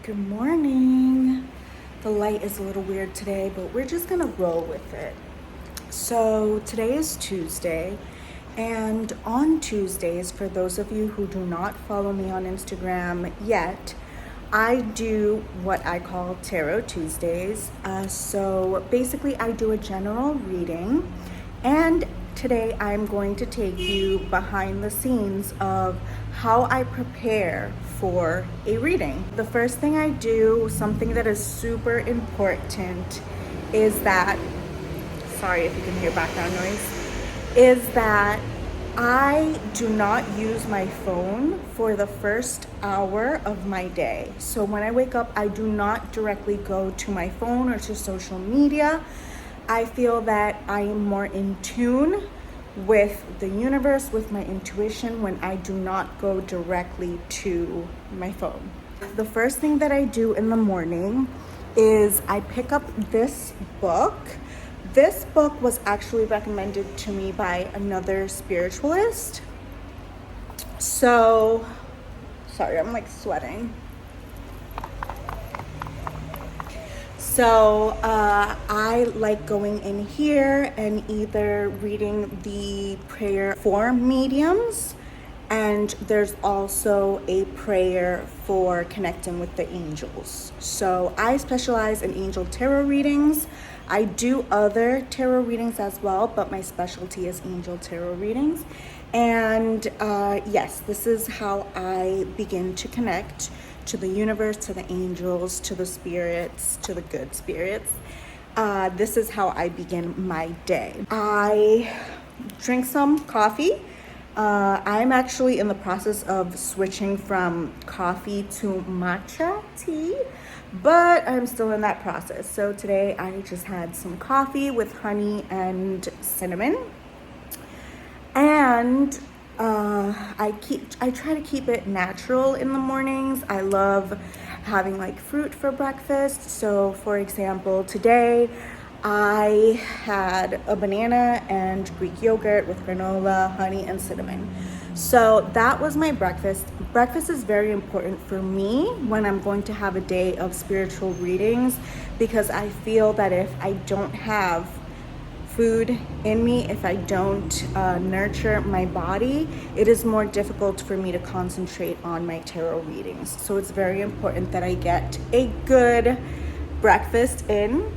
Good morning. The light is a little weird today, but we're just gonna roll with it. So today is Tuesday, and on Tuesdays, for those of you who do not follow me on Instagram yet, I do what I call Tarot Tuesdays. So basically, I do a general reading, and today I'm going to take you behind the scenes of how I prepare for a reading. The first thing I do, something that is super important, is that, sorry if you can hear background noise, is that I do not use my phone for the first hour of my day. So when I wake up, I do not directly go to my phone or to social media. I feel that I am more in tune with the universe, with my intuition, when I do not go directly to my phone. The first thing that I do in the morning is I pick up this book. This book was actually recommended to me by another spiritualist. So, sorry, I'm like sweating. So I like going in here and either reading the prayer for mediums, and there's also a prayer for connecting with the angels. So I specialize in angel tarot readings. I do other tarot readings as well, but my specialty is angel tarot readings. And yes, this is how I begin to connect to the universe, to the angels, to the spirits, to the good spirits. This is how I begin my day. I drink some coffee. I'm actually in the process of switching from coffee to matcha tea, but I'm still in that process. So today I just had some coffee with honey and cinnamon. And I try to keep it natural in the mornings. I love having like fruit for breakfast. So for example, today I had a banana and Greek yogurt with granola, honey, and cinnamon. So that was my breakfast. Breakfast is very important for me when I'm going to have a day of spiritual readings, because I feel that if I don't have food in me, if I don't nurture my body, it is more difficult for me to concentrate on my tarot readings. So it's very important that I get a good breakfast in.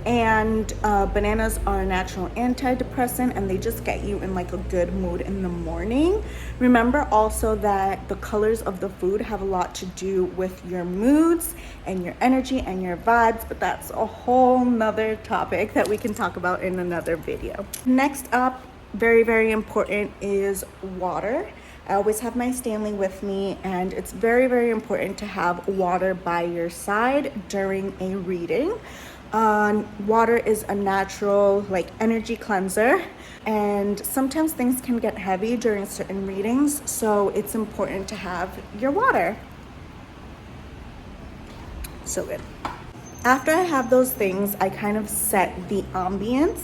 And bananas are a natural antidepressant, and they just get you in like a good mood in the morning. Remember also that the colors of the food have a lot to do with your moods and your energy and your vibes, but that's a whole nother topic that we can talk about in another video. Next up, very, very important, is water. I always have my Stanley with me, and it's very, very important to have water by your side during a reading. Water is a natural like energy cleanser, and sometimes things can get heavy during certain readings, so it's important to have your water. So good. After I have those things, I kind of set the ambience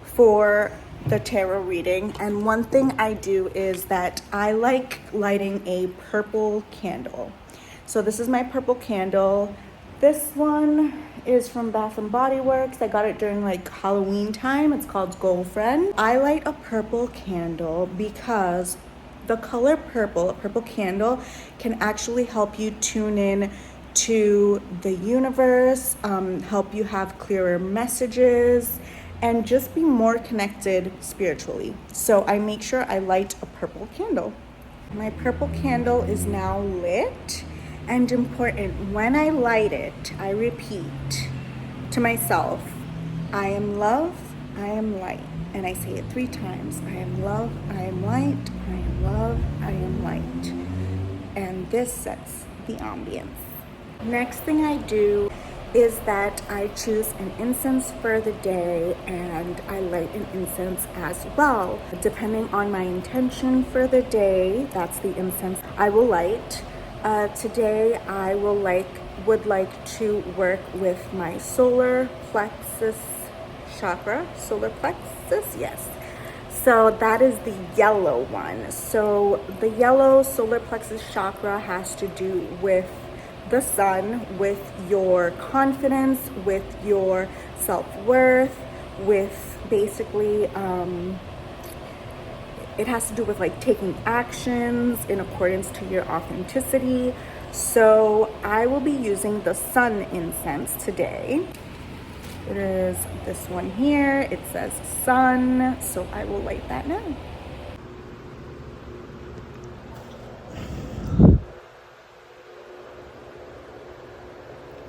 for the tarot reading, and one thing I do is that I like lighting a purple candle. So this is my purple candle. This one is from Bath and Body Works. I got it during like Halloween time. It's called Girlfriend. I light a purple candle because the color purple, a purple candle, can actually help you tune in to the universe, help you have clearer messages, and just be more connected spiritually. So I make sure I light a purple candle. My purple candle is now lit. And important, when I light it, I repeat to myself, I am love, I am light. And I say it 3 times. I am love, I am light, I am love, I am light. And this sets the ambience. Next thing I do is that I choose an incense for the day, and I light an incense as well. Depending on my intention for the day, that's the incense I will light. Today I would like to work with my solar plexus chakra. Solar plexus, yes. So that is the yellow one. So the yellow solar plexus chakra has to do with the sun with your confidence, with your self-worth, with basically, it has to do with like taking actions in accordance to your authenticity. So I will be using the sun incense today. It is this one here. It says sun, so I will light that now.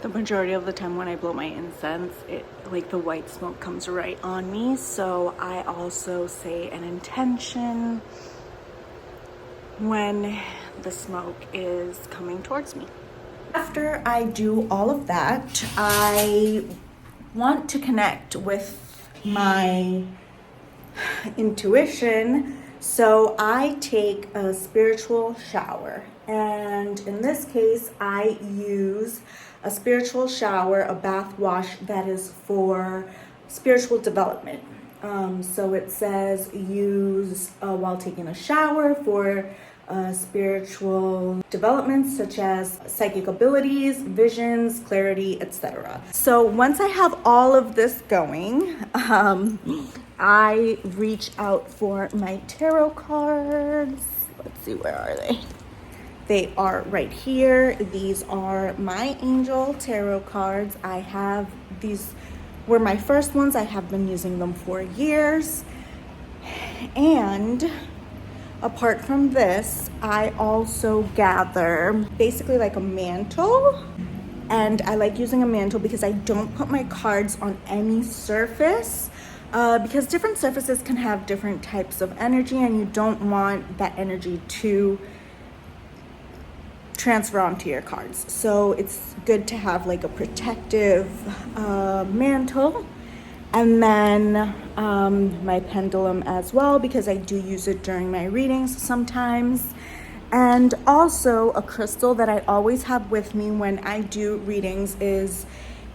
The majority of the time when I blow my incense, it like the white smoke comes right on me. So I also say an intention when the smoke is coming towards me. After I do all of that, I want to connect with my intuition. So I take a spiritual shower. And in this case, I use a spiritual shower, a bath wash that is for spiritual development. So it says use while taking a shower for spiritual developments such as psychic abilities, visions, clarity, etc. So once I have all of this going, I reach out for my tarot cards. Let's see, where are they? They are right here. These are my angel tarot cards. I have these were my first ones. I have been using them for years. And apart from this, I also gather basically like a mantle. And I like using a mantle because I don't put my cards on any surface. Because different surfaces can have different types of energy, and you don't want that energy to transfer onto your cards. So it's good to have like a protective mantle, and then my pendulum as well, because I do use it during my readings sometimes. And also a crystal that I always have with me when I do readings is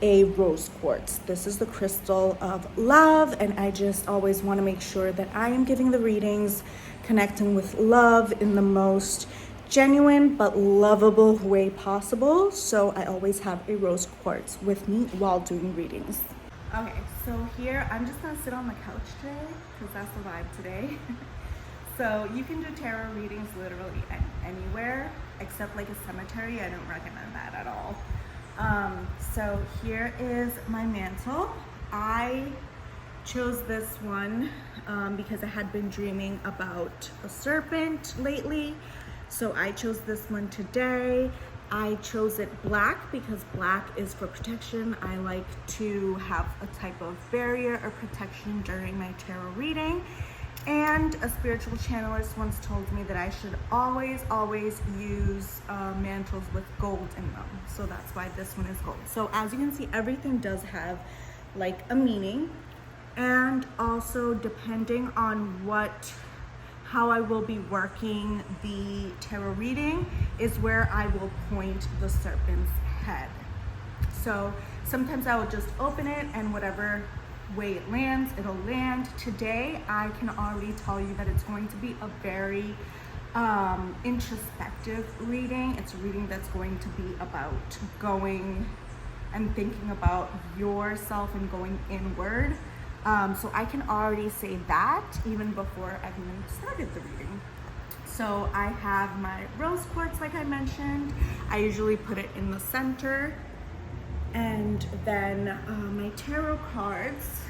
a rose quartz. This is the crystal of love, and I just always want to make sure that I am giving the readings connecting with love in the most genuine but lovable way possible. So I always have a rose quartz with me while doing readings. Okay, so here I'm just gonna sit on the couch today because that's the vibe today. So you can do tarot readings literally anywhere except like a cemetery. I don't recommend that at all. So here is my mantle. I chose this one because I had been dreaming about a serpent lately. So I chose this one today. I chose it black because black is for protection. I like to have a type of barrier or protection during my tarot reading. And a spiritual channelist once told me that I should always use mantles with gold in them. So that's why this one is gold. So as you can see, everything does have like a meaning. And also depending on how I will be working the tarot reading is where I will point the serpent's head. So sometimes I will just open it and whatever way it lands, it'll land. Today, I can already tell you that it's going to be a very introspective reading. It's a reading that's going to be about going and thinking about yourself and going inward. So I can already say that even before I've even started the reading. So I have my rose quartz, like I mentioned. I usually put it in the center. And then my tarot cards.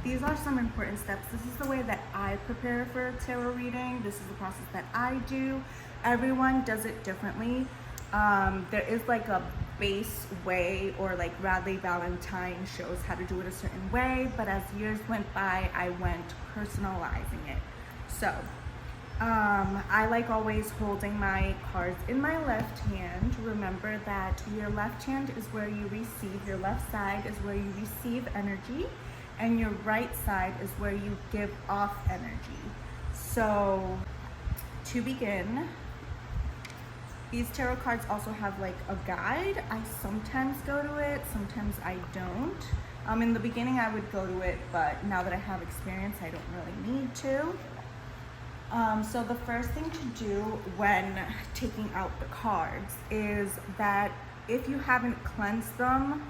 These are some important steps. This is the way that I prepare for a tarot reading. This is the process that I do. Everyone does it differently. There is like a base way, or like Radleigh Valentine shows how to do it a certain way, but as years went by, I went personalizing it. So I like always holding my cards in my left hand. Remember that your left hand is where you receive, your left side is where you receive energy, and your right side is where you give off energy. So to begin, these tarot cards also have like a guide. I sometimes go to it, sometimes I don't. In the beginning I would go to it, but now that I have experience, I don't really need to. So the first thing to do when taking out the cards is that if you haven't cleansed them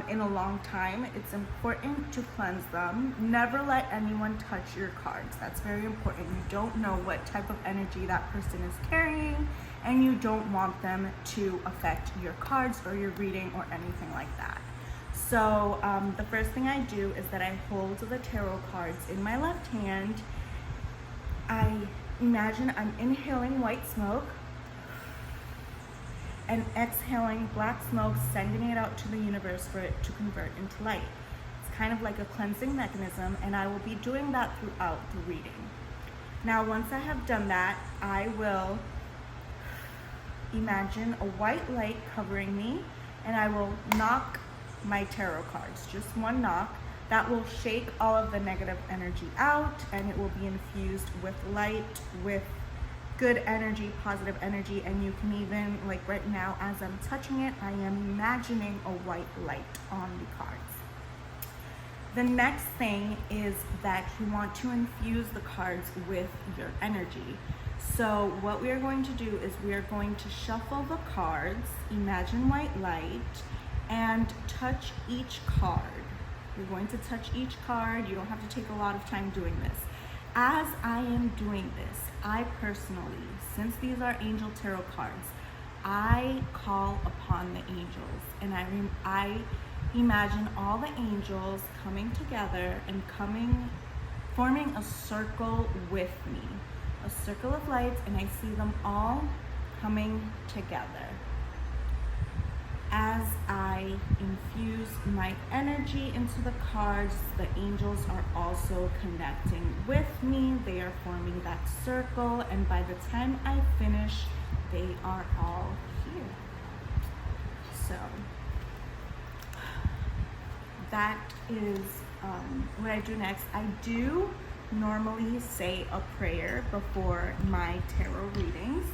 in a long time, it's important to cleanse them. Never let anyone touch your cards. That's very important. You don't know what type of energy that person is carrying, and you don't want them to affect your cards or your reading or anything like that. So the first thing I do is that I hold the tarot cards in my left hand. I imagine I'm inhaling white smoke and exhaling black smoke, sending it out to the universe for it to convert into light. It's kind of like a cleansing mechanism, and I will be doing that throughout the reading. Now, once I have done that, I will imagine a white light covering me, and I will knock my tarot cards, just one knock. That will shake all of the negative energy out, and it will be infused with light, with good energy, positive energy. And you can even, like right now as I'm touching it, I am imagining a white light on the cards. The next thing is that you want to infuse the cards with your energy. So what we are going to do is we are going to shuffle the cards, imagine white light, and touch each card. You're going to touch each card. You don't have to take a lot of time doing this. As I am doing this, I personally, since these are angel tarot cards, I call upon the angels, and I imagine all the angels coming together and forming a circle with me, a circle of lights, and I see them all coming together. As I infuse my energy into the cards, the angels are also connecting with me. They are forming that circle, and by the time I finish, they are all here. So that is what I do next. I do normally say a prayer before my tarot readings,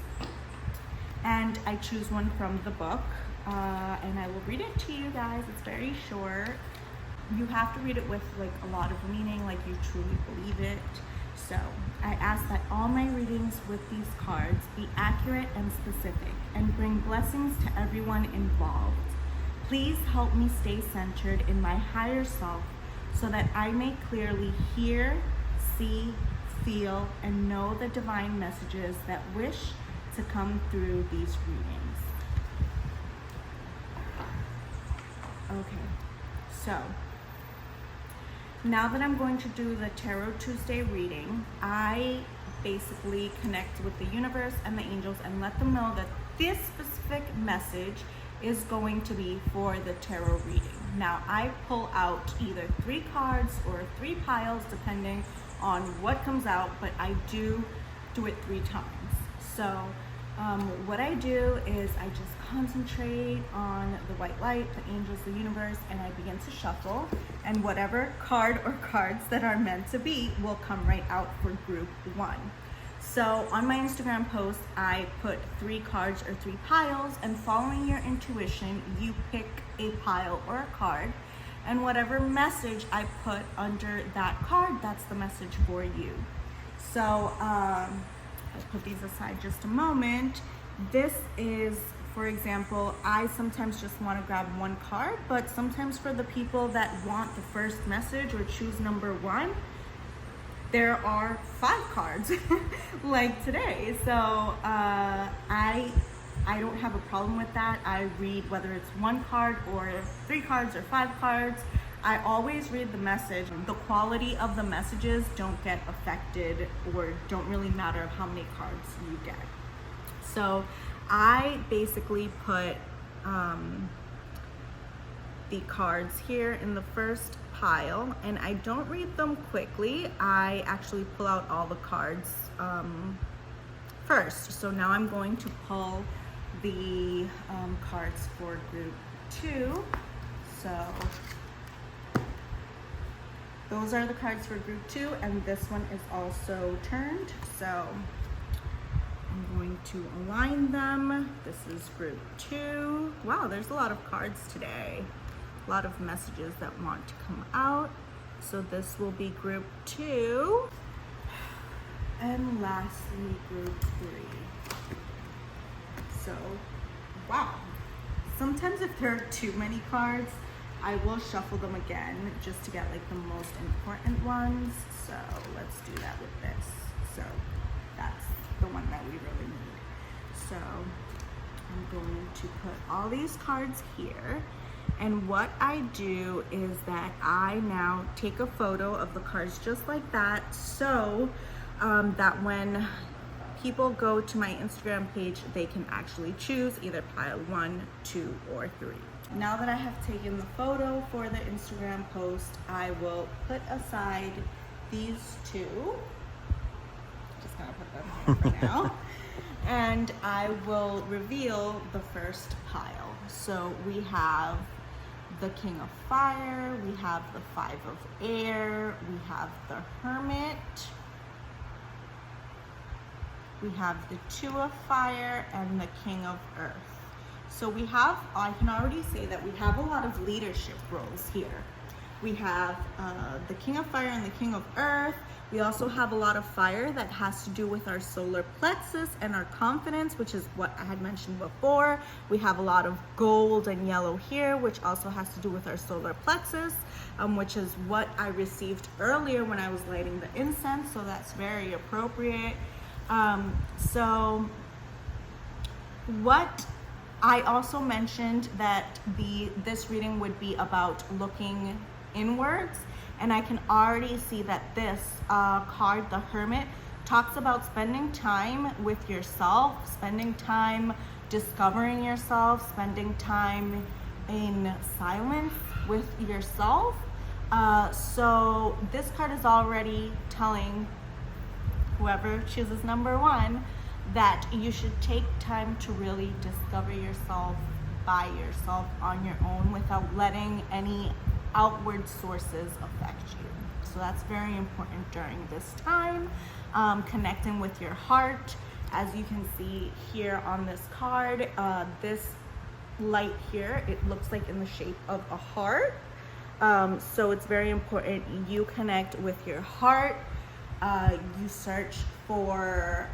and I choose one from the book. And I will read it to you guys. It's very short. You have to read it with like a lot of meaning, like you truly believe it. So I ask that all my readings with these cards be accurate and specific and bring blessings to everyone involved. Please help me stay centered in my higher self so that I may clearly hear, see, feel, and know the divine messages that wish to come through these readings. Okay, so now that I'm going to do the Tarot Tuesday reading, I basically connect with the universe and the angels and let them know that this specific message is going to be for the tarot reading. Now, I pull out either 3 cards or 3 piles, depending on what comes out, but I do it 3 times. So what I do is I just concentrate on the white light, the angels, the universe, and I begin to shuffle, and whatever card or cards that are meant to be will come right out for group 1. So on my Instagram post, I put 3 cards or 3 piles, and following your intuition, you pick a pile or a card, and whatever message I put under that card, that's the message for you. So I'll put these aside just a moment. This is, for example, I sometimes just want to grab 1 card, but sometimes for the people that want the first message or choose number 1, there are 5 cards like today. So I don't have a problem with that. I read whether it's 1 card or 3 cards or 5 cards. I always read the message. The quality of the messages don't get affected or don't really matter of how many cards you get. So I basically put the cards here in the first pile, and I don't read them quickly. I actually pull out all the cards first. So now I'm going to pull the cards for group 2. So those are the cards for group 2, and this one is also turned. So I'm going to align them. This is group 2. Wow, there's a lot of cards today. A lot of messages that want to come out. So this will be group 2. And lastly, group 3. So, wow. sometimes if there are too many cards, I will shuffle them again just to get like the most important ones. So let's do that with this. So that's the one that we really need. So I'm going to put all these cards here. And what I do is that I now take a photo of the cards just like that, so that when people go to my Instagram page, they can actually choose either pile 1, 2, or 3. Now that I have taken the photo for the Instagram post, I will put aside these two. Just gonna put them here for now. And I will reveal the first pile. So we have the King of Fire, we have the Five of Air, we have the Hermit, we have the Two of Fire, and the King of Earth. So we have, I can already say that we have a lot of leadership roles here. We have the King of Fire and the King of Earth. We also have a lot of fire that has to do with our solar plexus and our confidence, which is what I had mentioned before. We have a lot of gold and yellow here, which also has to do with our solar plexus, which is what I received earlier when I was lighting the incense. So that's very appropriate. So what I also mentioned that this reading would be about looking inwards, and I can already see that this card, the Hermit, talks about spending time with yourself, spending time discovering yourself, spending time in silence with yourself. So this card is already telling whoever chooses number 1 that you should take time to really discover yourself by yourself on your own without letting any outward sources affect you. So that's very important during this time. Connecting with your heart. As you can see here on this card, this light here, it looks like in the shape of a heart. So it's very important you connect with your heart. You search for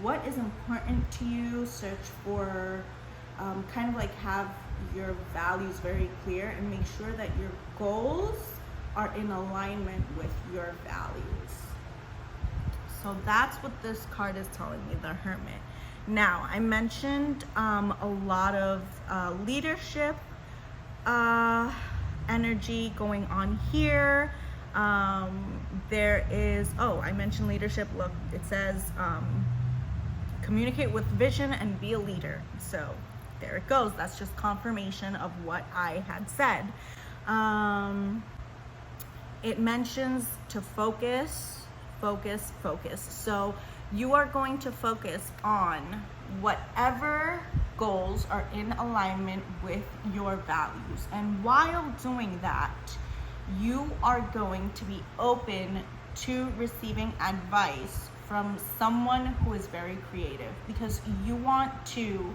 what is important to you, search for kind of like have your values very clear and make sure that your goals are in alignment with your values. So that's what this card is telling me, the Hermit. Now, I mentioned a lot of leadership energy going on here. There is, I mentioned leadership. Look, it says communicate with vision and be a leader. So there it goes. That's just confirmation of what I had said. It mentions to focus. So you are going to focus on whatever goals are in alignment with your values. And while doing that, you are going to be open to receiving advice from someone who is very creative, because you want to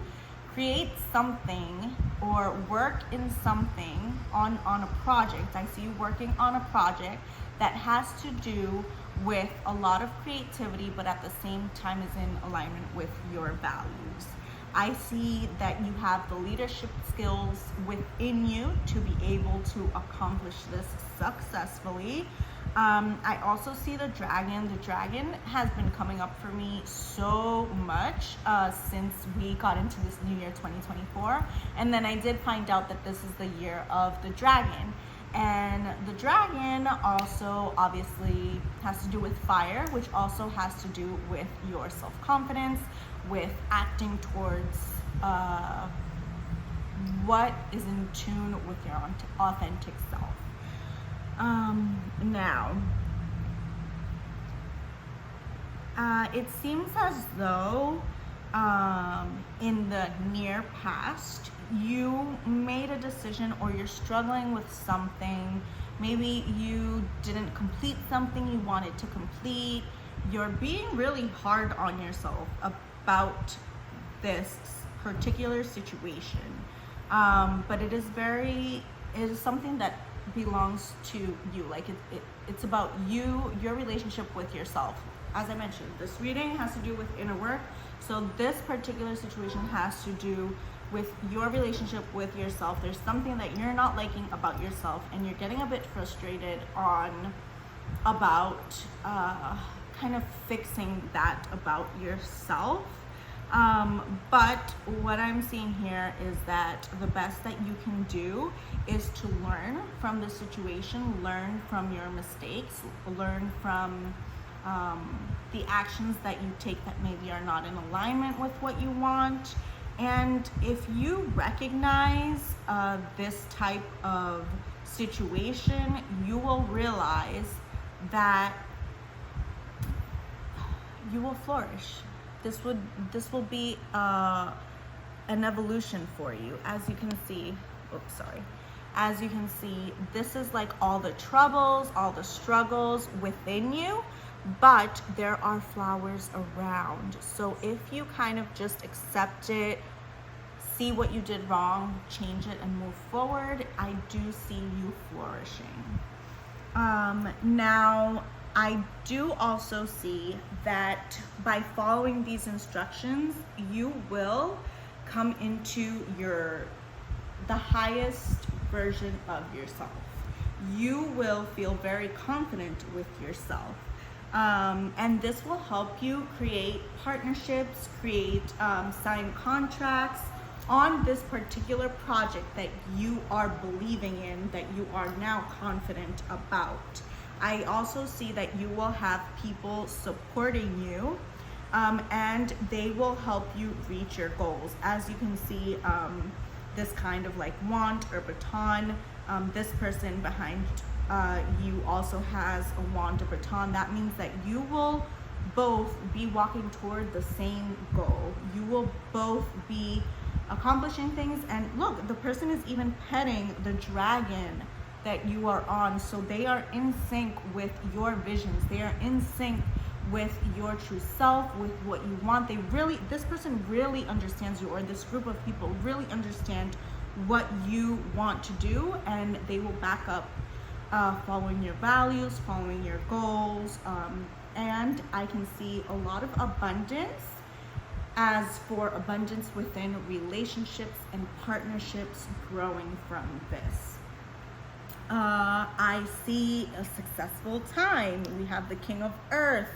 create something or work in something on a project. I see you working on a project that has to do with a lot of creativity, but at the same time is in alignment with your values. I see that you have the leadership skills within you to be able to accomplish this successfully. I also see the dragon. The dragon has been coming up for me so much since we got into this new year 2024. And then I did find out that this is the year of the dragon. And the dragon also obviously has to do with fire, which also has to do with your self-confidence, with acting towards what is in tune with your authentic self. Now, it seems as though in the near past, you made a decision or you're struggling with something. Maybe you didn't complete something you wanted to complete. You're being really hard on yourself about this particular situation. But it is something that belongs to you. Like it's about you, your relationship with yourself. As I mentioned, this reading has to do with inner work. So this particular situation has to do with your relationship with yourself. There's something that you're not liking about yourself and you're getting a bit frustrated about kind of fixing that about yourself. But what I'm seeing here is that the best that you can do is to learn from the situation, learn from your mistakes, learn from the actions that you take that maybe are not in alignment with what you want. And if you recognize this type of situation, you will realize that you will flourish. This will be an evolution for you. As you can see, as you can see, this is like all the troubles, all the struggles within you, but there are flowers around. So if you kind of just accept it, see what you did wrong, change it, and move forward, I do see you flourishing. Now, I do also see that by following these instructions, you will come into the highest version of yourself. You will feel very confident with yourself. And this will help you create partnerships, sign contracts on this particular project that you are believing in, that you are now confident about. I also see that you will have people supporting you, and they will help you reach your goals. As you can see, this kind of like wand or baton, this person behind you also has a wand or baton. That means that you will both be walking toward the same goal. You will both be accomplishing things. And look, the person is even petting the dragon that you are on. So they are in sync with your visions. They are in sync with your true self, with what you want. This person really understands you, or this group of people really understand what you want to do, and they will back up following your values, following your goals. And I can see a lot of abundance. As for abundance within relationships and partnerships growing from this. I see a successful time. We have the King of Earth.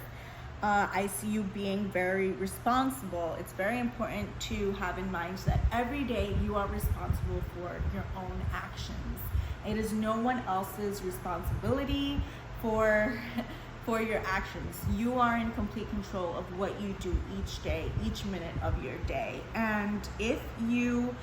I see you being very responsible. It's very important to have in mind that every day you are responsible for your own actions. It is no one else's responsibility for your actions. You are in complete control of what you do each day, each minute of your day. And if you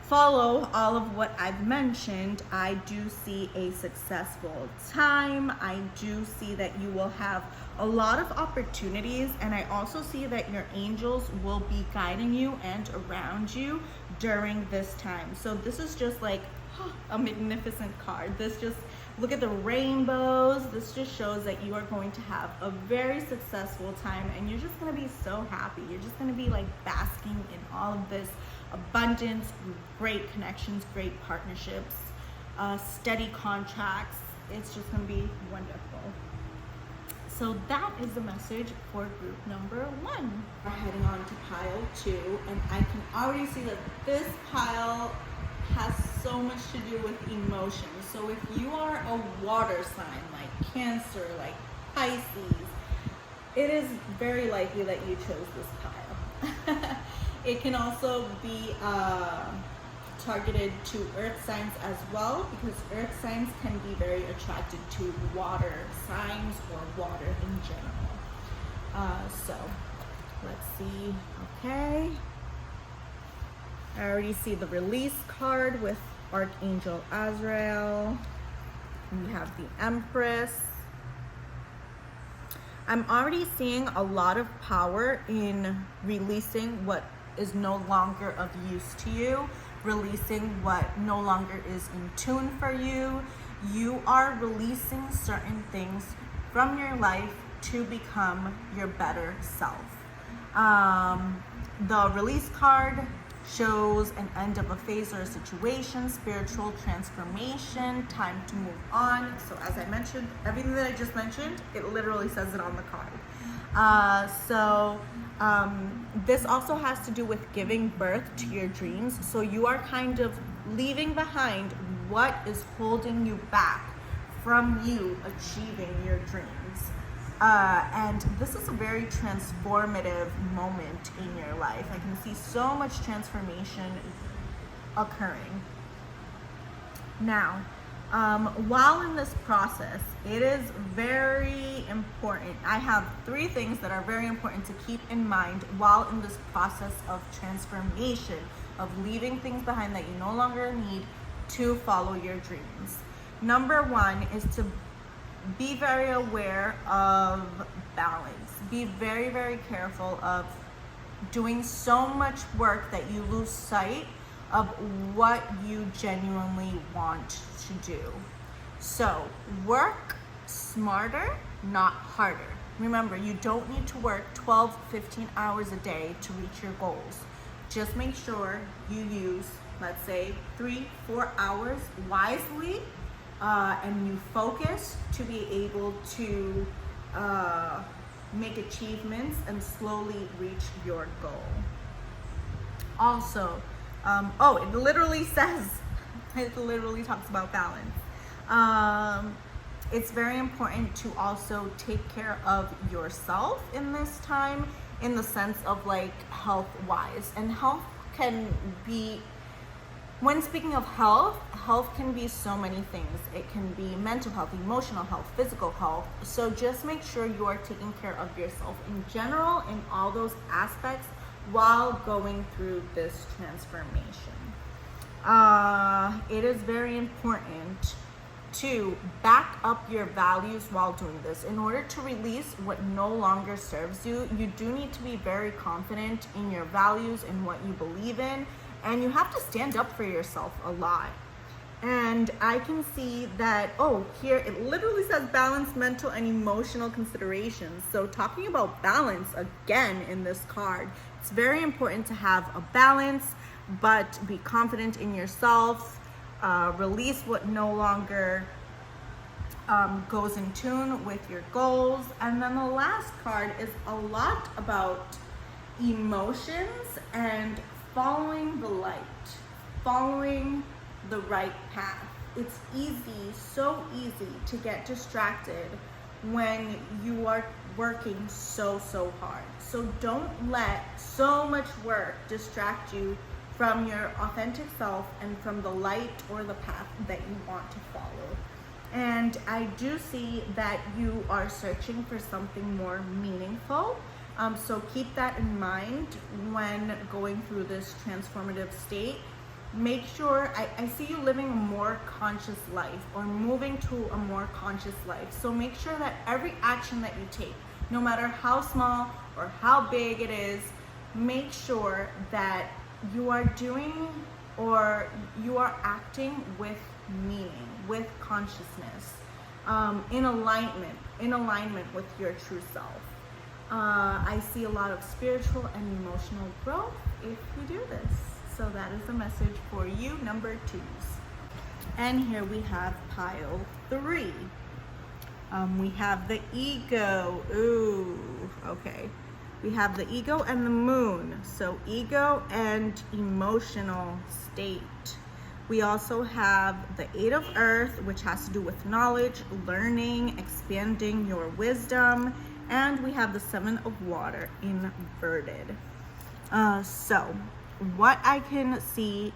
follow all of what I've mentioned, I do see a successful time. I do see that you will have a lot of opportunities, and I also see that your angels will be guiding you and around you during this time. So this is just like a magnificent card. Look at the rainbows. This just shows that you are going to have a very successful time, and you're just going to be so happy. You're just going to be like basking in all of this abundance, great connections, great partnerships, steady contracts. It's just going to be wonderful. So that is the message for group number 1. We're heading on to pile 2, and I can already see that this pile has so much to do with emotions. So if you are a water sign like Cancer, like Pisces, it is very likely that you chose this pile. It can also be targeted to earth signs as well, because earth signs can be very attracted to water signs or water in general. So let's see. Okay. I already see the release card with Archangel Azrael. We have the Empress. I'm already seeing a lot of power in releasing what is no longer of use to you, releasing what no longer is in tune for you. You are releasing certain things from your life to become your better self. The release card shows an end of a phase or a situation, spiritual transformation, time to move on. So as I mentioned, everything that I just mentioned, it literally says it on the card. So This also has to do with giving birth to your dreams. So you are kind of leaving behind what is holding you back from you achieving your dreams. And this is a very transformative moment in your life. I can see so much transformation occurring. Now, while in this process, it is very important. I have 3 things that are very important to keep in mind while in this process of transformation, of leaving things behind that you no longer need to follow your dreams. Number 1 is to be very aware of balance. Be very, very careful of doing so much work that you lose sight of what you genuinely want to do. So work smarter, not harder. Remember, you don't need to work 12, 15 hours a day to reach your goals. Just make sure you use, let's say, 3, 4 hours wisely, and you focus to be able to make achievements and slowly reach your goal. Also, it literally talks about balance. It's very important to also take care of yourself in this time, in the sense of like health wise. And health can be, when speaking of health can be so many things. It can be mental health, emotional health, physical health. So just make sure you are taking care of yourself in general in all those aspects while going through this transformation. It is very important to back up your values while doing this. In order to release what no longer serves you, you do need to be very confident in your values and what you believe in, and you have to stand up for yourself a lot. And I can see that, here it literally says balance, mental and emotional considerations. So talking about balance again in this card, it's very important to have a balance, but be confident in yourself, release what no longer goes in tune with your goals. And then the last card is a lot about emotions and following the light, following the right path. It's easy, so easy to get distracted when you are working so hard. So don't let so much work distract you from your authentic self and from the light or the path that you want to follow. And I do see that you are searching for something more meaningful. So keep that in mind when going through this transformative state. Make sure, I see you living a more conscious life or moving to a more conscious life. So make sure that every action that you take, no matter how small or how big it is, make sure that you are doing or you are acting with meaning, with consciousness, in alignment with your true self. I see a lot of spiritual and emotional growth if you do this. So that is the message for you, number 2s. And here we have pile 3. We have the ego. Ooh, okay. We have the ego and the moon. So ego and emotional state. We also have the 8 of earth, which has to do with knowledge, learning, expanding your wisdom. And we have the 7 of water inverted. So what I can see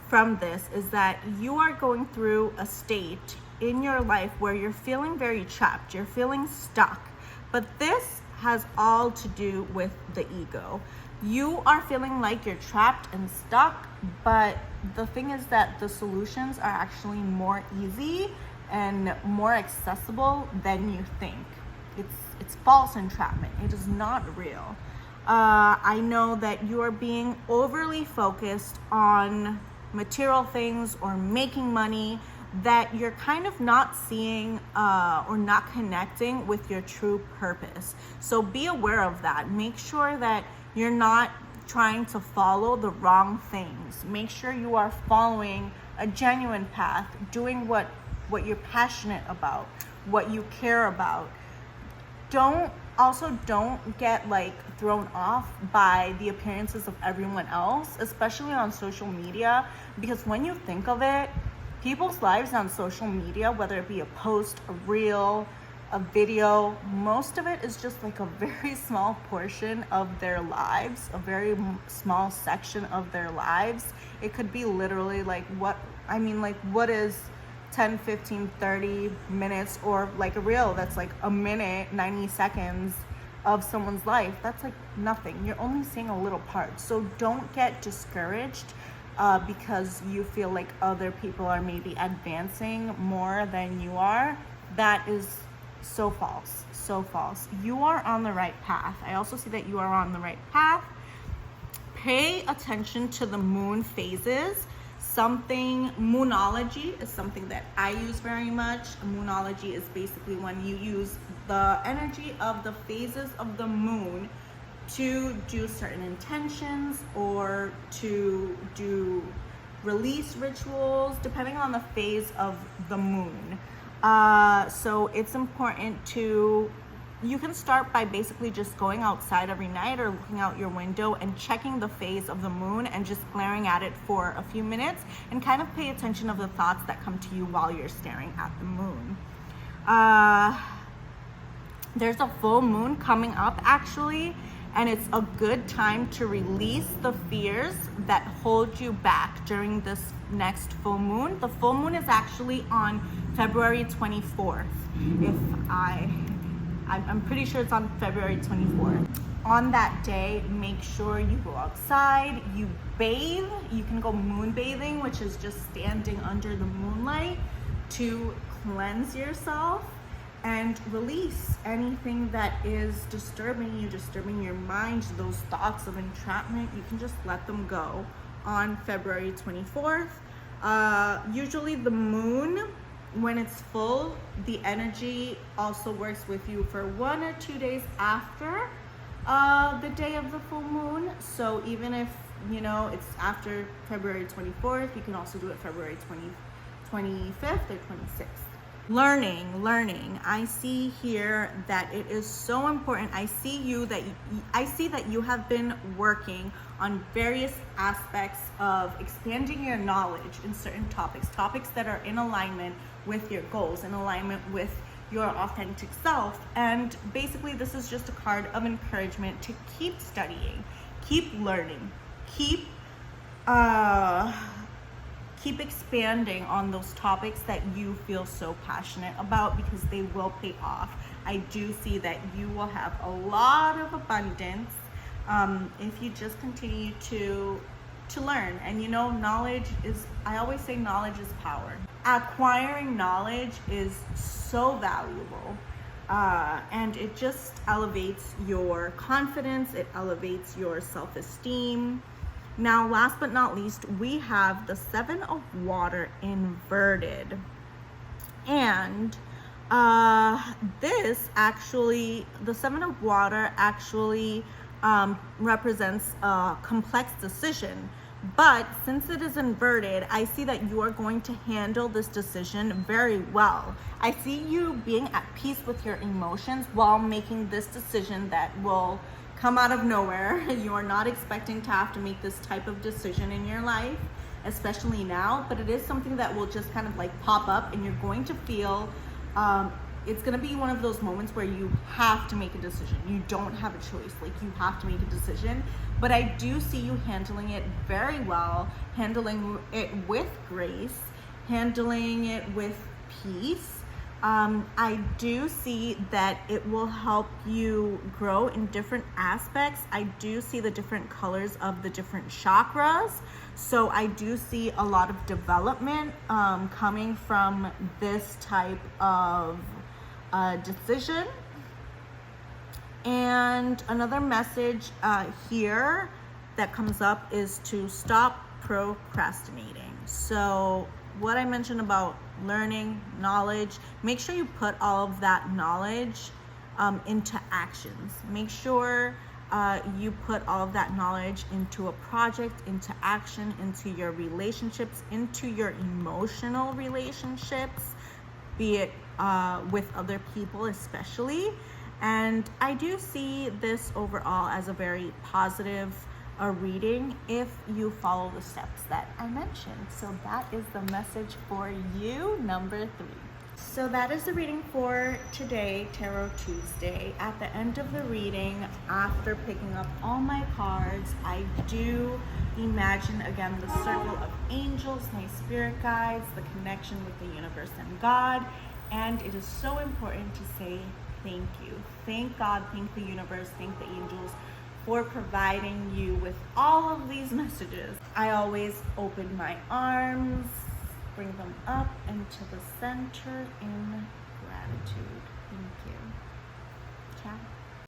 from this is that you are going through a state in your life where you're feeling very trapped, you're feeling stuck, but this has all to do with the ego. You are feeling like you're trapped and stuck, but the thing is that the solutions are actually more easy and more accessible than you think. It's false entrapment. It is not real. I know that you are being overly focused on material things or making money, that you're kind of not seeing or not connecting with your true purpose. So be aware of that. Make sure that you're not trying to follow the wrong things. Make sure you are following a genuine path, doing what you're passionate about, what you care about. Don't Also, don't get like thrown off by the appearances of everyone else, especially on social media, because when you think of it, people's lives on social media, whether it be a post, a reel, a video, most of it is just like a very small portion of their lives, a very small section of their lives. It could be literally like what is 10, 15, 30 minutes, or like a reel that's like a minute, 90 seconds of someone's life. That's like nothing. You're only seeing a little part. So don't get discouraged because you feel like other people are maybe advancing more than you are. That is so false, so false. You are on the right path. I also see that you are on the right path. Pay attention to the moon phases. Moonology is something that I use very much. Moonology is basically when you use the energy of the phases of the moon to do certain intentions or to do release rituals, depending on the phase of the moon. So it's important you can start by basically just going outside every night or looking out your window and checking the phase of the moon and just glaring at it for a few minutes and kind of pay attention of the thoughts that come to you while you're staring at the moon. There's a full moon coming up actually, and it's a good time to release the fears that hold you back during this next full moon. The full moon is actually on February 24th. I'm pretty sure it's on February 24th. On that day, make sure you go outside, you bathe. You can go moon bathing, which is just standing under the moonlight to cleanse yourself and release anything that is disturbing you, disturbing your mind, those thoughts of entrapment. You can just let them go on February 24th. Usually the moon, when it's full, the energy also works with you for 1 or 2 days after the day of the full moon. So even if, it's after February 24th, you can also do it February 25th or 26th. Learning. I see here that it is so important. I see that you have been working on various aspects of expanding your knowledge in certain topics that are in alignment with your goals, in alignment with your authentic self. And basically this is just a card of encouragement to keep studying, keep learning, keep expanding on those topics that you feel so passionate about, because they will pay off. I do see that you will have a lot of abundance if you just continue to learn. And I always say knowledge is power. Acquiring knowledge is so valuable, and it just elevates your confidence, it elevates your self-esteem. Now, last but not least, we have the Seven of Water inverted. And the Seven of Water actually represents a complex decision. But since it is inverted, I see that you are going to handle this decision very well. I see you being at peace with your emotions while making this decision that will come out of nowhere. You are not expecting to have to make this type of decision in your life, especially now, but it is something that will just kind of like pop up, and you're going to feel it's going to be one of those moments where you have to make a decision. You don't have a choice. Like, you have to make a decision. But I do see you handling it very well, handling it with grace, handling it with peace. I do see that it will help you grow in different aspects. I do see the different colors of the different chakras. So I do see a lot of development coming from this type of decision. And another message here that comes up is to stop procrastinating. So what I mentioned about learning, knowledge, make sure you put all of that knowledge into actions. Make sure you put all of that knowledge into a project, into action, into your relationships, into your emotional relationships, be it with other people especially. And I do see this overall as a very positive reading if you follow the steps that I mentioned. So that is the message for you, number 3. So that is the reading for today, Tarot Tuesday. At the end of the reading, after picking up all my cards, I do imagine again the circle of angels, my spirit guides, the connection with the universe and God. And it is so important to say thank you. Thank God, thank the universe, thank the angels for providing you with all of these messages. I always open my arms, bring them up into the center in gratitude. Thank you. Ciao.